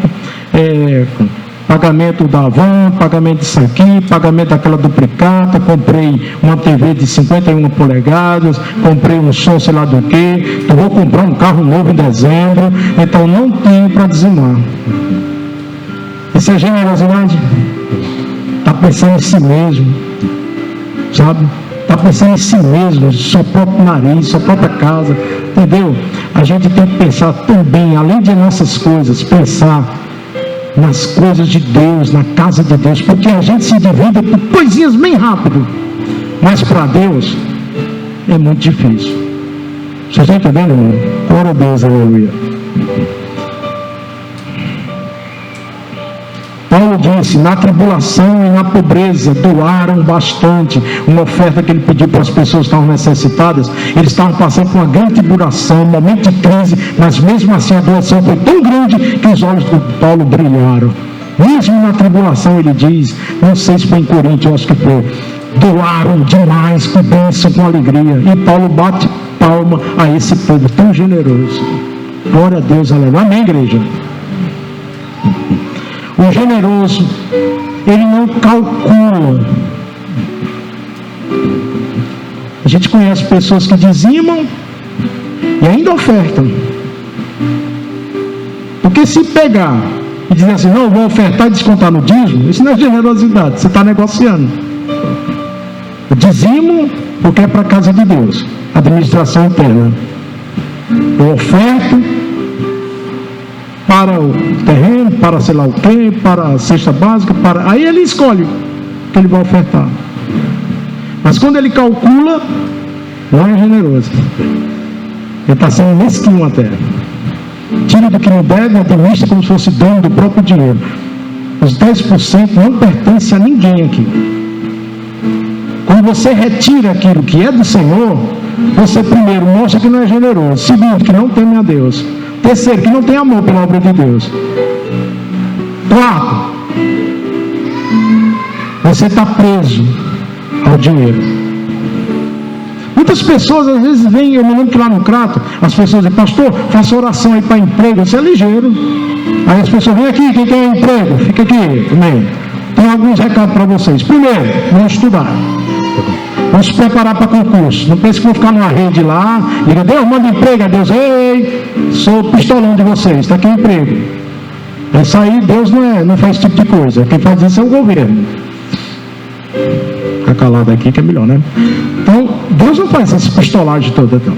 pagamento da van, pagamento disso aqui, pagamento daquela duplicata, comprei uma TV de 51 polegadas, comprei um som sei lá do que, vou comprar um carro novo em dezembro, então não tenho para dizimar. Isso é generosidade? Está pensando em si mesmo, sabe? Está pensando em si mesmo, seu próprio nariz, sua própria casa, entendeu? A gente tem que pensar também, além de nossas coisas, pensar nas coisas de Deus, na casa de Deus, porque a gente se divide por coisinhas bem rápido, mas para Deus é muito difícil. Você está entendendo, irmão? Glória a Deus, aleluia. Paulo disse, na tribulação e na pobreza doaram bastante. Uma oferta que ele pediu para as pessoas que estavam necessitadas. Eles estavam passando por uma grande tribulação, um momento de crise, mas mesmo assim a doação foi tão grande que os olhos de Paulo brilharam. Mesmo na tribulação, ele diz, não sei se foi em Coríntios, eu acho que foi, doaram demais, com bênção, com alegria. E Paulo bate palma a esse povo tão generoso. Glória a Deus, aleluia. Amém, igreja? O generoso, ele não calcula. A gente conhece pessoas que dizimam e ainda ofertam. Porque se pegar e dizer assim, não, vou ofertar e descontar no dízimo, isso não é generosidade, você está negociando. O dízimo, porque é para a casa de Deus, administração interna. Eu oferto para o terreno, para sei lá o quê, para a cesta básica, aí ele escolhe o que ele vai ofertar. Mas quando ele calcula, não é generoso. Ele está sendo mesquinho até. Tira do que não deve, administra como se fosse dono do próprio dinheiro. Os 10% não pertencem a ninguém aqui. Quando você retira aquilo que é do Senhor, você primeiro mostra que não é generoso. Segundo, que não teme a Deus. Terceiro, que não tem amor pela obra de Deus. Quarto, você está preso ao dinheiro. Muitas pessoas às vezes vêm, eu me lembro que lá no Crato, as pessoas dizem, pastor, faça oração aí para emprego, você é ligeiro. Aí as pessoas vêm aqui, quem quer emprego? Fica aqui, amém. Tem alguns recados para vocês. Primeiro, vamos estudar. Vamos se preparar para concurso. Não pense que vou ficar numa rede lá. Diga, Deus, manda emprego a Deus. Ei, sou pistolão de vocês. Está aqui o emprego. Isso aí, Deus não faz esse tipo de coisa. Quem faz isso é o governo. Fica calado aqui que é melhor, né? Então, Deus não faz essa pistolagem toda. Então.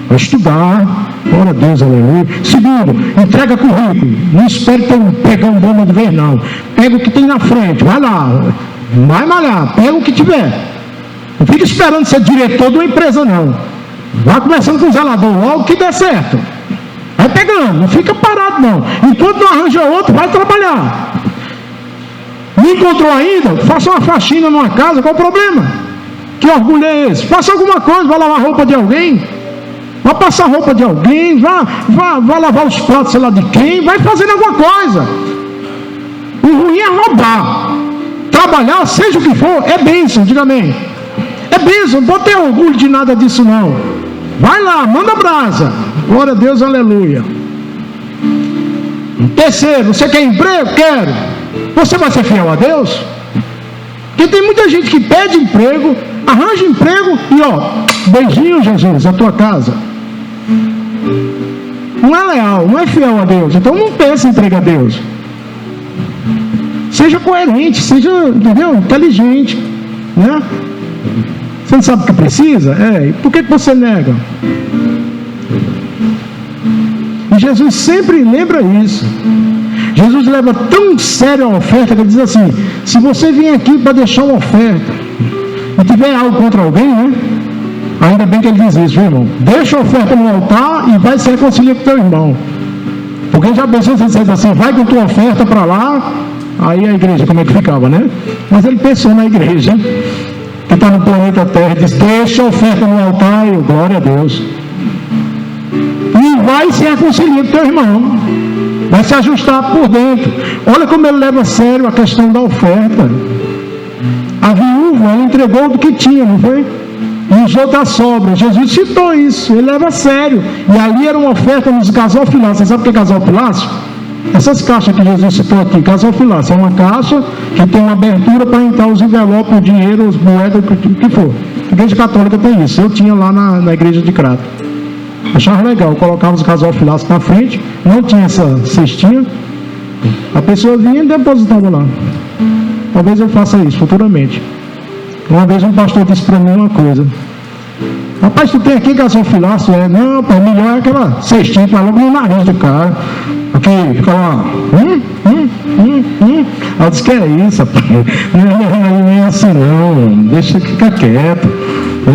Vai estudar. Glória a Deus, aleluia. Segundo, entrega currículo. Não espere pegar um bom de vez, não. Pega o que tem na frente. Vai lá. Vai malhar, pega o que tiver. Não fica esperando ser diretor de uma empresa, não. Vai começando com o zelador logo que der certo. Vai pegando, não fica parado, não. Enquanto não arranja outro, vai trabalhar. Não encontrou ainda? Faça uma faxina numa casa, qual o problema? Que orgulho é esse? Faça alguma coisa, vai lavar a roupa de alguém. vai passar roupa de alguém, vai lavar os pratos, sei lá de quem, vai fazendo alguma coisa. O ruim é roubar. Trabalhar, seja o que for, é bênção, diga amém. É bênção, não pode ter orgulho de nada disso não. Vai lá, manda brasa. Glória a Deus, aleluia. Terceiro, você quer emprego? Quero. Você vai ser fiel a Deus? Porque tem muita gente que pede emprego, arranja emprego e beijinho, Jesus, a tua casa. Não é leal, não é fiel a Deus. Então não peça emprego a Deus. Seja coerente, seja, entendeu? Inteligente, né? Você não sabe o que precisa? E por que você nega? E Jesus sempre lembra isso. Jesus leva tão sério a oferta que ele diz assim: se você vier aqui para deixar uma oferta e tiver algo contra alguém, né? Ainda bem que ele diz isso, viu, irmão? Deixa a oferta no altar e vai se reconciliar com teu irmão. Porque já pensou, você diz assim, vai com tua oferta para lá, aí a igreja, como é que ficava, né? Mas ele pensou na igreja que está no planeta Terra e diz: deixa a oferta no altar e glória a Deus. E vai se reconciliar com teu irmão. Vai se ajustar por dentro. Olha como ele leva a sério a questão da oferta. A viúva, ela entregou do que tinha, não foi? E usou da sobra. Jesus citou isso, ele leva a sério. E ali era uma oferta nos gasofiláceos. Você sabe o que é gasofilácio? Essas caixas que Jesus citou aqui, gasofilácio, é uma caixa que tem uma abertura para entrar os envelopes, o dinheiro, as moedas, o que for. A igreja católica tem isso. Eu tinha lá na igreja de Crato. Achava legal, colocava os gasofiláceos na frente, não tinha essa cestinha, a pessoa vinha e depositava lá. Talvez eu faça isso futuramente. Uma vez um pastor disse para mim uma coisa: rapaz, tu tem aqui gasofilácio? Não, pai, melhor é aquela cestinha que vai logo no nariz do cara. Aqui, fica lá. Eu disse: que é isso, rapaz? Não é assim não, deixa, fica quieto.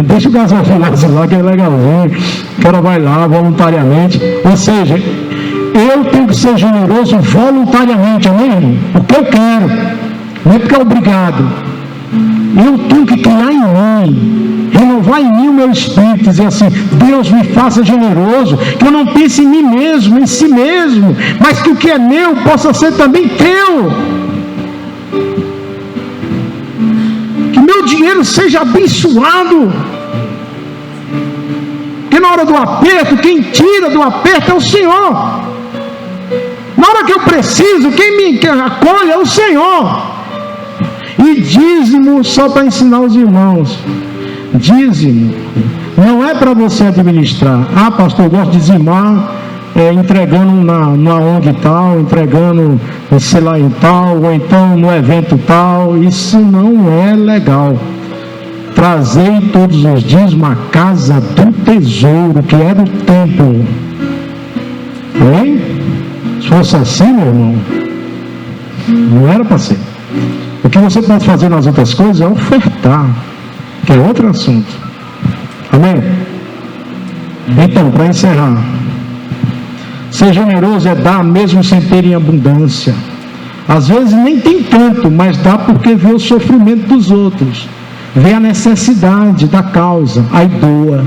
Deixa o gasofilácio lá que é legalzinho. O cara vai lá voluntariamente. Ou seja, eu tenho que ser generoso voluntariamente, amém? Porque eu quero, não é porque é obrigado. Eu tenho que criar em mim, renovar em mim o meu espírito, dizer assim: Deus, me faça generoso, que eu não pense em mim mesmo, em si mesmo, mas que o que é meu possa ser também teu. Que meu dinheiro seja abençoado. Que na hora do aperto, quem tira do aperto é o Senhor. Na hora que eu preciso, quem me acolhe é o Senhor. E dízimo, só para ensinar os irmãos, dízimo não é para você administrar. Ah, pastor, eu gosto de dizimar entregando na ONG tal, entregando sei lá em tal, ou então no evento tal. Isso não é legal. Trazei todos os dízimos à casa do tesouro, que é do templo. Hein? Se fosse assim, meu irmão, não era para ser. O que você pode fazer nas outras coisas é ofertar, que é outro assunto. Amém? Então, para encerrar, ser generoso é dar mesmo sem ter em abundância. Às vezes nem tem tanto, mas dá porque vê o sofrimento dos outros, vê a necessidade da causa, aí doa,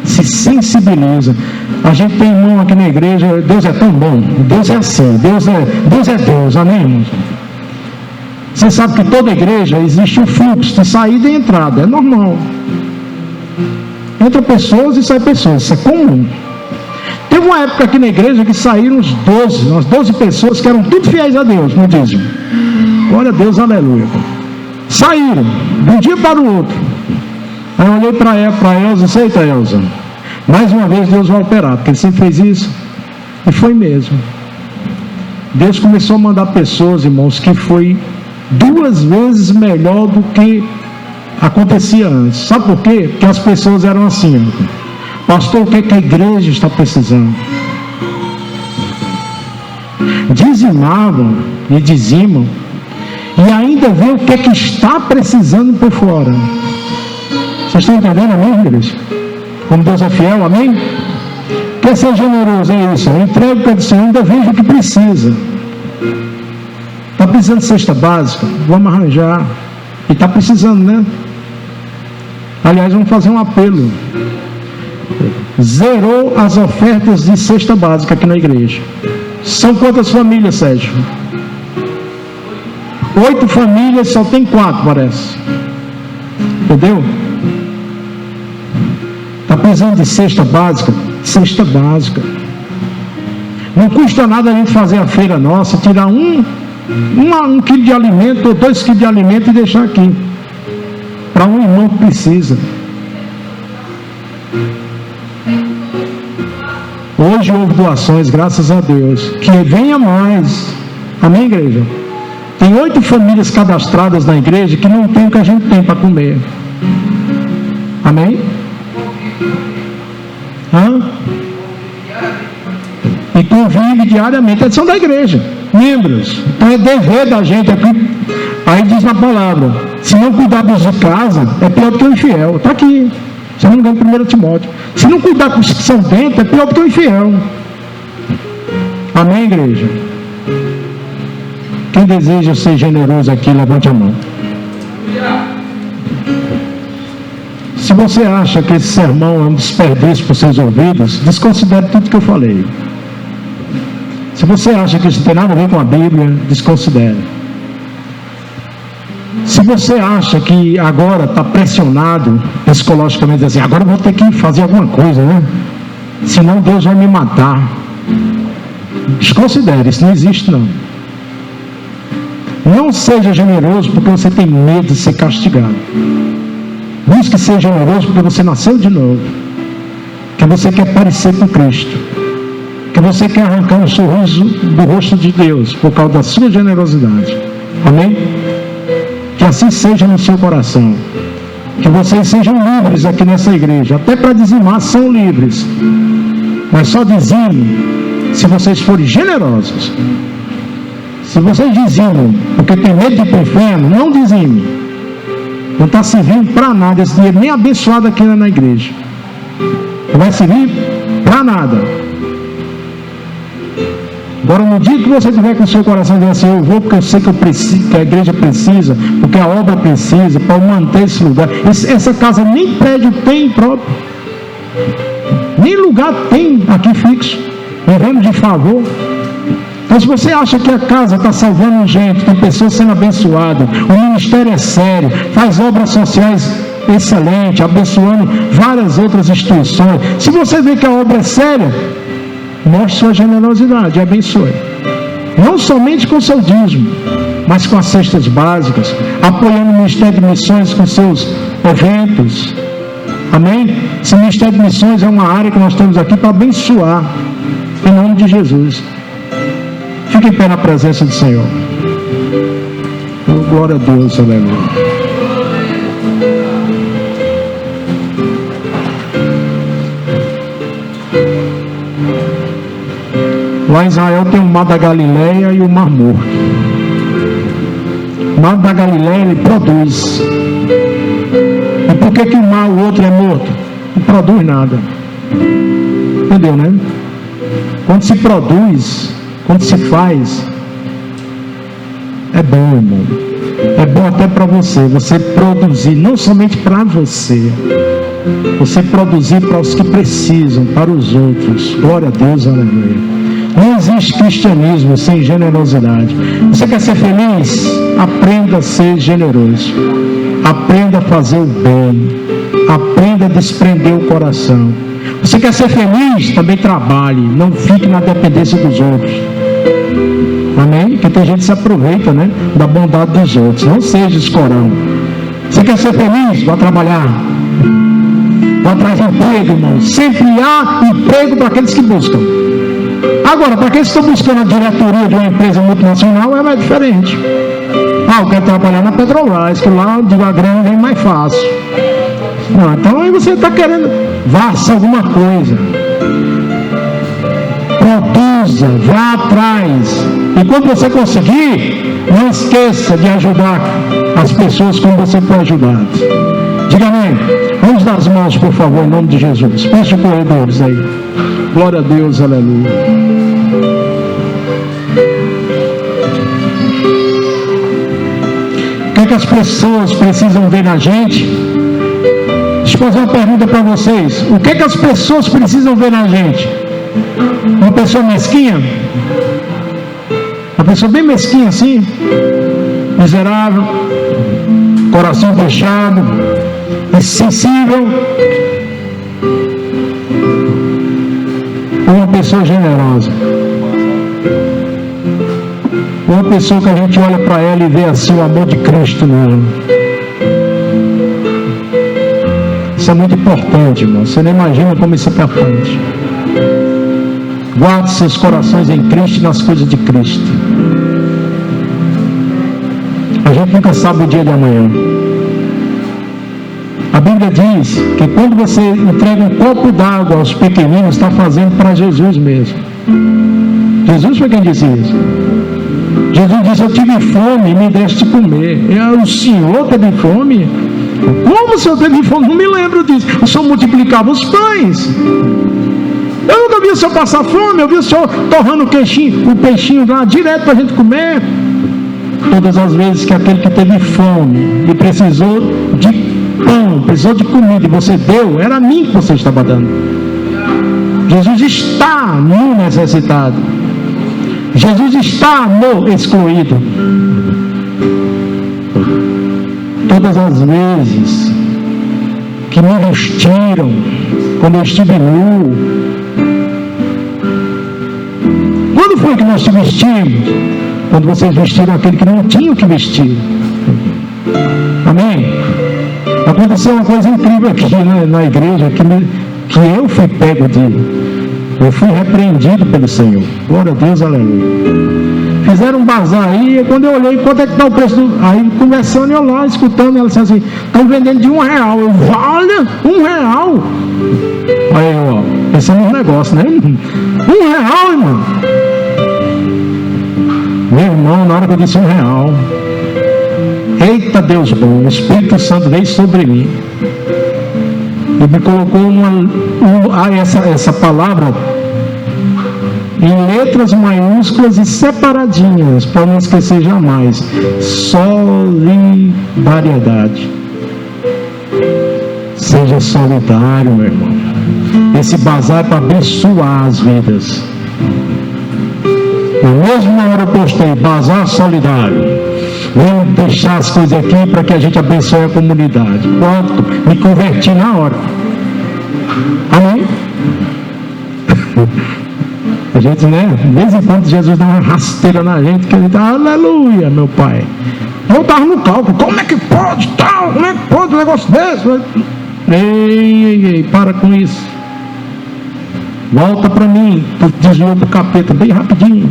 se sensibiliza. A gente tem irmão aqui na igreja, Deus é tão bom, Deus é assim, Deus é Deus, amém, irmãos? Você sabe que toda igreja existe um fluxo de saída e entrada, é normal. Entra pessoas e sai pessoas, isso é comum. Teve uma época aqui na igreja que saíram umas 12 pessoas que eram tudo fiéis a Deus, no dízimo. Glória a Deus, aleluia. Saíram, de um dia para o outro. Aí eu olhei para Elza, aceita, Elza? Mais uma vez Deus vai operar, porque Ele sempre fez isso. E foi mesmo. Deus começou a mandar pessoas, irmãos, que foi 2 vezes melhor do que acontecia antes. Sabe por quê? Porque as pessoas eram assim: pastor, o que é que a igreja está precisando? Dizimavam e dizimam, e ainda vê o que é que está precisando por fora. Vocês estão entendendo, amém, igreja? Como Deus é fiel, amém? Quer ser generoso, é isso. Eu entrego para o Senhor, ainda vejo o que precisa. Está precisando de cesta básica? Vamos arranjar. E está precisando, né? Aliás, vamos fazer um apelo. zerou as ofertas de cesta básica aqui na igreja. São quantas famílias, Sérgio? 8 famílias, só tem 4, parece. Entendeu? Está precisando de cesta básica? Cesta básica. Não custa nada a gente fazer a feira nossa, tirar um quilo de alimento ou 2 quilos de alimento e deixar aqui. Para um irmão que precisa. Hoje houve doações, graças a Deus. Que venha mais. Amém, igreja? Tem 8 famílias cadastradas na igreja que não tem o que a gente tem para comer. Amém? E convive diariamente. Eles são da igreja, membros. Então é dever da gente aqui. Aí diz na palavra: se não cuidar dos de casa, é pior do que o infiel. Está aqui. Se não me engano, 1 Timóteo. Se não cuidar com os que são dentro, é pior do que o infiel. Amém, igreja? Quem deseja ser generoso aqui, levante a mão. Se você acha que esse sermão é um desperdício para os seus ouvidos, desconsidere tudo que eu falei. Se você acha que isso não tem nada a ver com a Bíblia, desconsidere. Se você acha que agora está pressionado psicologicamente, assim, agora eu vou ter que fazer alguma coisa, né? Senão Deus vai me matar. Desconsidere, isso não existe não. Não seja generoso porque você tem medo de ser castigado. Busque ser generoso porque você nasceu de novo. Que você quer parecer com Cristo. Que você quer arrancar um sorriso do rosto de Deus por causa da sua generosidade. Amém? Que assim seja no seu coração. Que vocês sejam livres aqui nessa igreja. Até para dizimar são livres. Mas só dizimem se vocês forem generosos. Se vocês dizimam porque tem medo de ir para o inferno, não dizimem. Não está servindo para nada esse dinheiro, nem abençoado aqui na igreja. Não vai servir para nada. Agora, no dia que você tiver com o seu coração dizendo assim: eu vou porque eu sei que eu preciso, que a igreja precisa, porque a obra precisa, para eu manter esse lugar. Essa casa nem prédio tem próprio, nem lugar tem aqui fixo, vivendo de favor. Então, se você acha que a casa está salvando gente, tem pessoas sendo abençoadas, o ministério é sério, faz obras sociais excelentes, abençoando várias outras instituições. Se você vê que a obra é séria, mostre sua generosidade, abençoe. Não somente com seu dízimo, mas com as cestas básicas, apoiando o Ministério de Missões com seus eventos. Amém? Esse Ministério de Missões é uma área que nós temos aqui para abençoar, em nome de Jesus. Fique em pé na presença do Senhor. Oh, glória a Deus, aleluia. Lá em Israel tem o Mar da Galileia e o Mar Morto. O Mar da Galileia, ele produz. E por que o mar, o outro é morto? Não produz nada. Entendeu, né? Quando se produz, quando se faz, é bom, irmão. É bom até para você. Você produzir, não somente para você. Você produzir para os que precisam, para os outros. Glória a Deus, aleluia. Não existe cristianismo sem generosidade. Você quer ser feliz? Aprenda a ser generoso. Aprenda a fazer o bem. Aprenda a desprender o coração. Você quer ser feliz? Também trabalhe. Não fique na dependência dos outros. Amém? Porque tem gente que se aproveita, né, da bondade dos outros. Não seja escorão. Você quer ser feliz? Vá trabalhar. Vá atrás de emprego, irmão. Sempre há emprego para aqueles que buscam. Agora, para aqueles que estão buscando a diretoria de uma empresa multinacional, é mais diferente. Eu quero trabalhar na Petrobras, que lá a grana vem mais fácil. Não, então aí você está querendo, faça alguma coisa. Produza, vá atrás. E quando você conseguir, não esqueça de ajudar as pessoas como você foi ajudado. Diga amém. Vamos dar as mãos, por favor, em nome de Jesus. Feche os corredores aí. Glória a Deus, aleluia. O que as pessoas precisam ver na gente? As eu fazer uma pergunta para vocês. O que as pessoas precisam ver na gente? Uma pessoa mesquinha? Uma pessoa bem mesquinha assim? Miserável, coração fechado, insensível? Ou uma pessoa generosa? Uma pessoa que a gente olha para ela e vê assim o amor de Cristo nela. Isso é muito importante, irmão. Você não imagina como isso é importante. Guarde seus corações em Cristo e nas coisas de Cristo. A gente nunca sabe o dia de amanhã. A Bíblia diz que quando você entrega um copo d'água aos pequeninos, está fazendo para Jesus mesmo. Jesus foi quem disse isso. Jesus disse: eu tive fome e me deste comer. O Senhor teve fome? Como o Senhor teve fome? Não me lembro disso. O Senhor multiplicava os pães. Eu nunca vi o Senhor passar fome. Eu vi o Senhor torrando o peixinho lá direto para a gente comer. Todas as vezes que aquele que teve fome e precisou de pão, precisou de comida, e você deu, era a mim que você estava dando. Jesus está no necessitado. Jesus está no excluído. Todas as vezes que me vestiram quando eu estive nu. Quando foi que nós te vestimos? Quando vocês vestiram aquele que não tinha o que vestir. Amém? Aconteceu uma coisa incrível aqui na igreja, que eu fui pego eu fui repreendido pelo Senhor. Glória a Deus, aleluia. Fizeram um bazar aí, e quando eu olhei, quanto é que está o preço do... Aí conversando, eu lá, escutando, ela disse assim: estão vendendo de R$1. Eu, olha, R$1. Aí eu, ó, pensando nos negócios, né? R$1, irmão. Meu irmão, na hora que eu disse R$1, eita Deus bom, o Espírito Santo veio sobre mim e me colocou essa palavra em letras maiúsculas e separadinhas, para não esquecer jamais: solidariedade. Seja solidário, meu irmão. Esse bazar é para abençoar as vidas. Na mesma hora eu postei: bazar solidário. Vamos deixar as coisas aqui para que a gente abençoe a comunidade. Pronto, me converti na hora. Amém? A gente, né? De vez em quando Jesus dá uma rasteira na gente, que a gente, aleluia, meu pai. Eu estava no cálculo: como é que pode tal? Como é que pode um negócio desse? Ei, para com isso. Volta para mim. Tu desviou para o capeta bem rapidinho.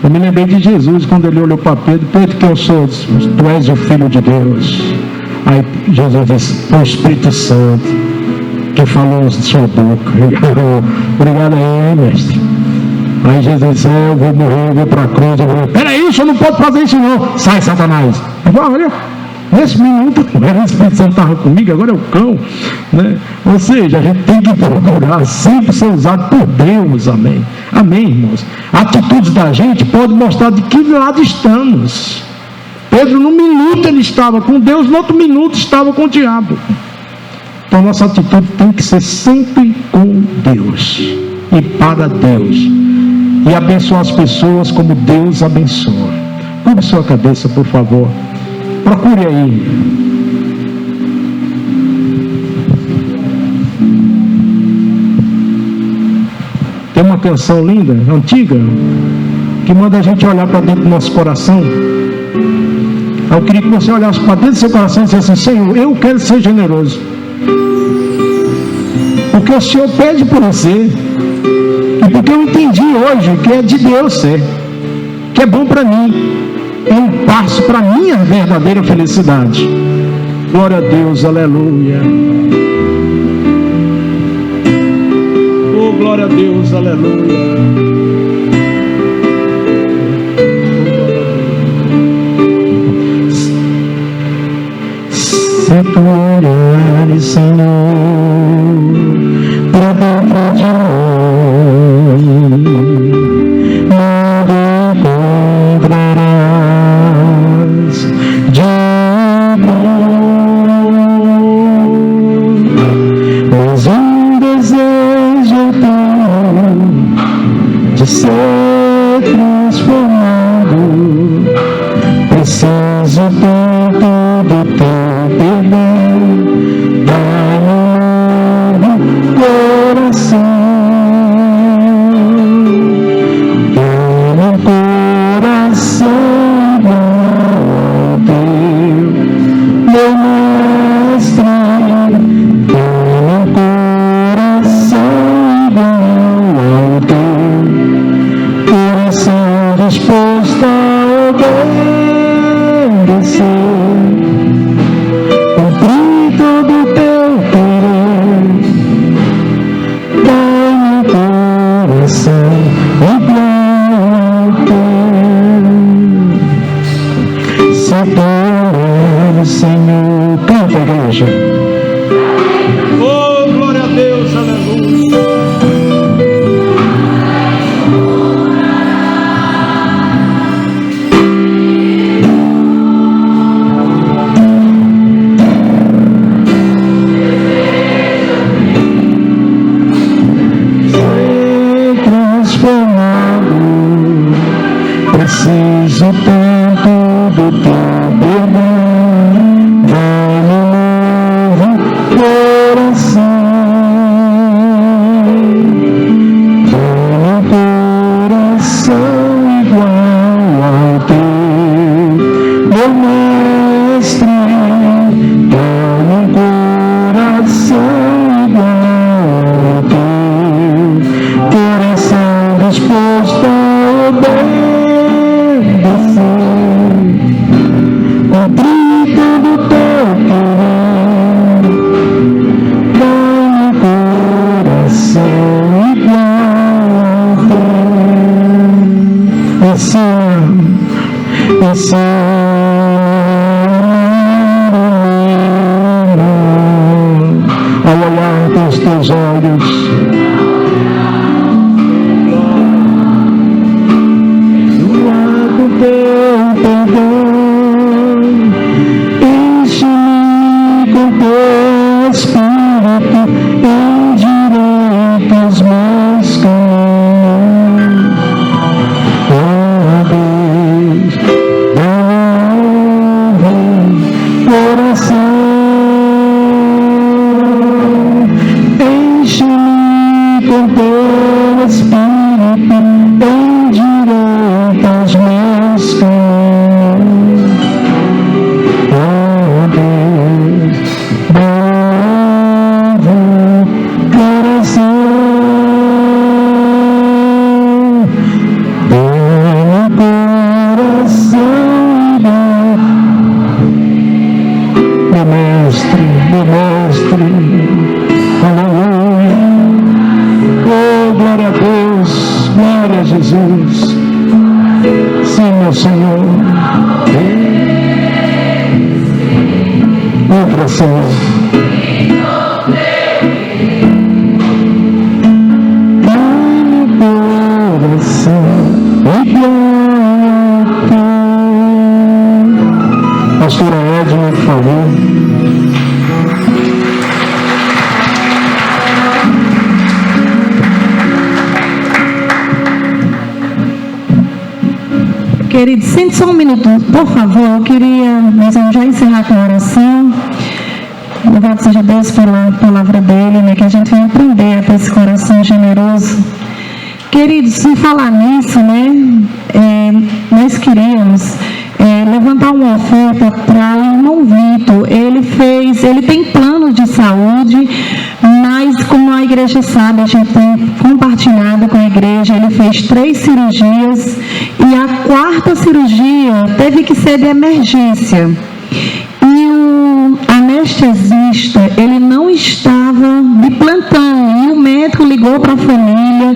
Eu me lembrei de Jesus quando ele olhou para Pedro: Pedro, que eu sou? Tu és o Filho de Deus. Aí Jesus disse: o Espírito Santo que falou em sua boca. Obrigado aí, mestre. Aí Jesus disse: eu vou morrer, eu vou para a cruz. Peraí, o senhor não pode fazer isso não. Sai, Satanás. Eu falei: olha, nesse minuto o Espírito Santo estava comigo, agora é o cão, né? Ou seja, a gente tem que procurar sempre ser usado por Deus. Amém? Amém, irmãos? Atitudes da gente podem mostrar de que lado estamos. Pedro, num minuto ele estava com Deus, no outro minuto estava com o diabo. Então nossa atitude tem que ser sempre com Deus e para Deus, e abençoar as pessoas como Deus abençoa. Curva sua cabeça, por favor. Procure aí. Tem uma canção linda, antiga, que manda a gente olhar para dentro do nosso coração. Eu queria que você olhasse para dentro do seu coração e dissesse assim: Senhor, eu quero ser generoso. Porque o Senhor pede por você. E porque eu entendi hoje que é de Deus ser, que é bom para mim. É um passo para a minha verdadeira felicidade. Glória a Deus, aleluia. Oh, glória a Deus, aleluia. Se tu olhares, Senhor, para dentro de nós, nada encontrarás de bom. mas um desejo eu tenho de ser transformado. Preciso tanto do teu perdão, dá-me um novo coração, dá-me um coração igual ao teu, meu mestre, dá-me um coração igual ao teu, coração disposto a obedecer, cumprir todo o teu querer, dá-me um coração igual ao teu. Se adoro, Senhor, canta, igreja. Oh, glória a Deus, aleluia. Ser transformado, preciso tanto do teu perdão, dá-me um novo coração, dá-me um coração igual ao teu, meu mestre, dá-me um coração igual ao teu, coração disposto a obedecer, cumprir todo o teu querer, dá-me um coração igual ao teu. Esse ao olhar dos teus olhos, do teu perdão, enche-me com teu Espírito, endireita os meus caminhos. Oh Deus, dá-me coração, enche-me com teu Espírito, endireita os meus caminhos. Oh Deus, dá-me coração, dá-me coração igual, meu mestre, aleluia. Oh, glória a Deus, glória a Jesus. Sim, meu Senhor. Entra, Senhor. Dá-me coração igual ao teu. Pastora Edna, por favor. Querido, sente só um minuto, por favor. Eu queria, nós vamos já encerrar com a oração. Louvado seja Deus pela palavra dele, né, que a gente vai aprender a ter esse coração generoso. Queridos, se falar nisso, né, nós queríamos levantar uma oferta para o irmão Vitor. Ele tem plano de saúde, mas como a igreja sabe, a gente tem compartilhado com a igreja, ele fez 3 cirurgias e a 4ª cirurgia teve que ser de emergência. E o anestesista, ele não estava de plantão, e o médico ligou para a família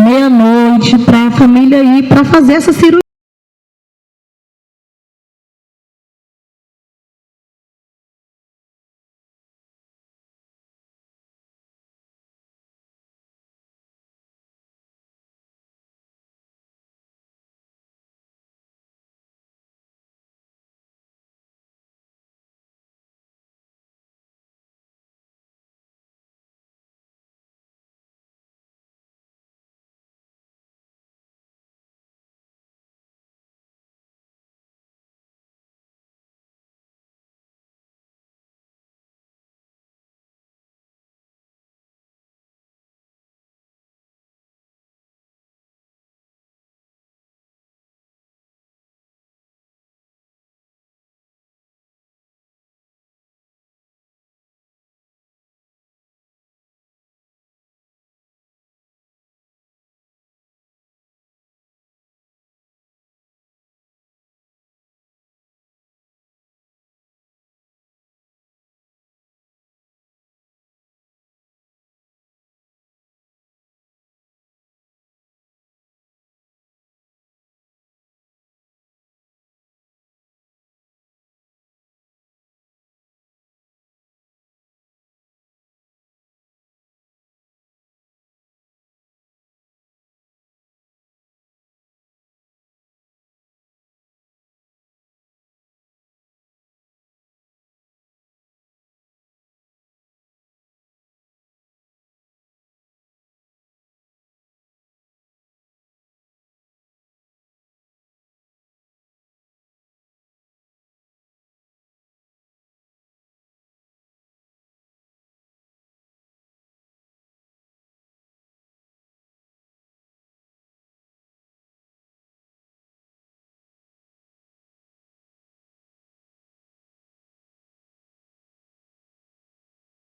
meia-noite, para a família ir para fazer essa cirurgia.